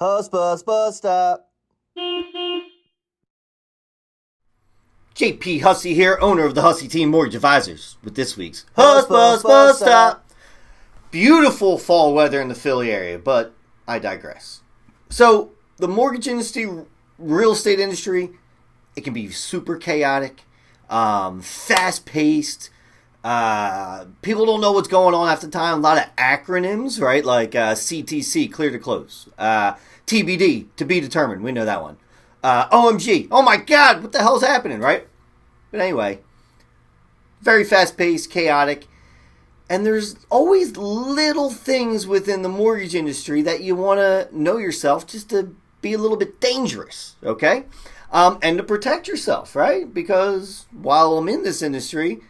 Hussbus bus stop. JP Hussey here, owner of the Hussey Team Mortgage Advisors, with this week's Hussbus bus stop. Beautiful fall weather in the Philly area, but I digress. So, the mortgage industry, real estate industry, it can be super chaotic, fast-paced. People don't know what's going on half the time. A lot of acronyms, right? Like CTC, clear to close. TBD, to be determined. We know that one. OMG, oh my God, what the hell's happening, right? But anyway, very fast-paced, chaotic. And there's always little things within the mortgage industry that you want to know yourself just to be a little bit dangerous, okay? And to protect yourself, right? Because while I'm in this industry,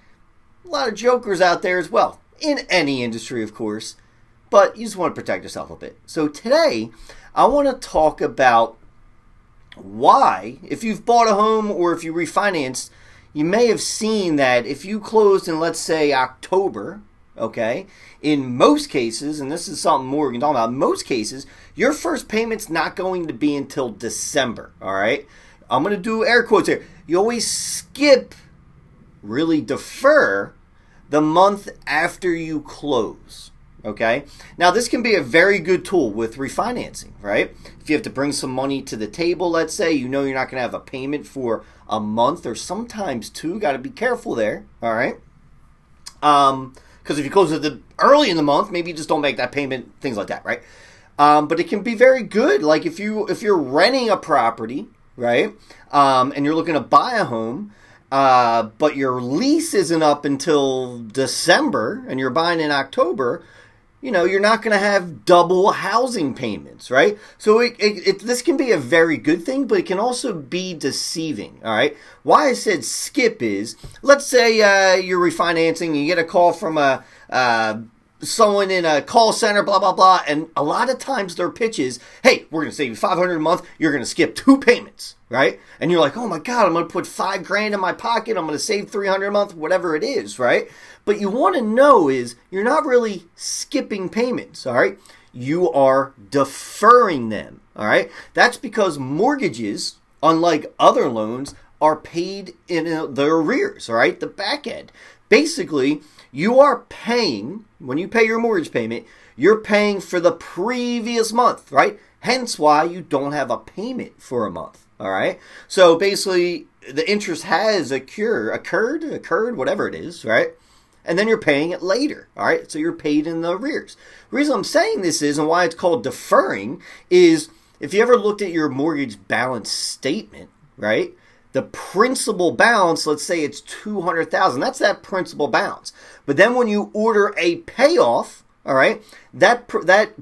a lot of jokers out there as well. In any industry, of course. But you just want to protect yourself a bit. So today, I want to talk about why, if you've bought a home or if you refinanced, you may have seen that if you closed in, let's say, October, okay, in most cases, and this is something more we can talk about, in most cases, your first payment's not going to be until December, all right? I'm going to do air quotes here. You always skip, really defer, the month after you close, okay? Now, this can be a very good tool with refinancing, right? If you have to bring some money to the table, let's say, you know you're not going to have a payment for a month or sometimes two. Got to be careful there, all right? Because if you close it early in the month, maybe you just don't make that payment, things like that, right? But it can be very good. Like if you're renting a property, right, and you're looking to buy a home, but your lease isn't up until December, and you're buying in October, you know, you're not going to have double housing payments, right? So this can be a very good thing, but it can also be deceiving, all right? Why I said skip is, let's say you're refinancing, and you get a call from someone in a call center, blah, blah, blah, and a lot of times their pitch is, hey, we're going to save you $500 a month, you're going to skip 2 payments, right? And you're like, oh my God, I'm going to put $5,000 in my pocket, I'm going to save $300 a month, whatever it is, right? But you want to know is you're not really skipping payments, all right? You are deferring them, all right? That's because mortgages, unlike other loans, are paid in the arrears, all right? The back end. Basically, you are paying, when you pay your mortgage payment, you're paying for the previous month, right? Hence why you don't have a payment for a month, all right? So basically, the interest has occurred, whatever it is, right? And then you're paying it later, all right? So you're paid in the arrears. The reason I'm saying this is, and why it's called deferring, is if you ever looked at your mortgage balance statement, right? The principal balance, let's say it's $200,000. That's that principal balance. But then when you order a payoff, all right, that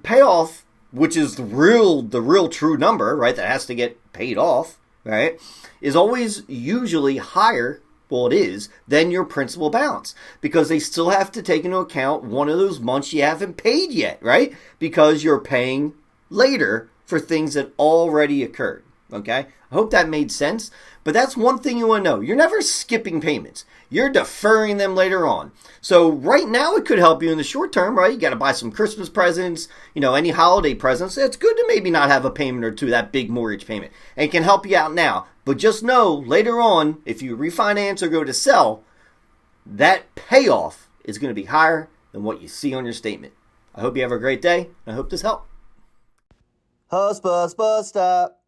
payoff, which is the real true number, right, that has to get paid off, right, is always usually higher. Well, it is, than your principal balance, because they still have to take into account one of those months you haven't paid yet, right? Because you're paying later for things that already occurred, okay? I hope that made sense, but that's one thing you want to know. You're never skipping payments. You're deferring them later on. So right now it could help you in the short term, right? You got to buy some Christmas presents, you know, any holiday presents. It's good to maybe not have a payment or two, that big mortgage payment. And it can help you out now. But just know later on, if you refinance or go to sell, that payoff is going to be higher than what you see on your statement. I hope you have a great day. I hope this helped. Hussbus bus stop.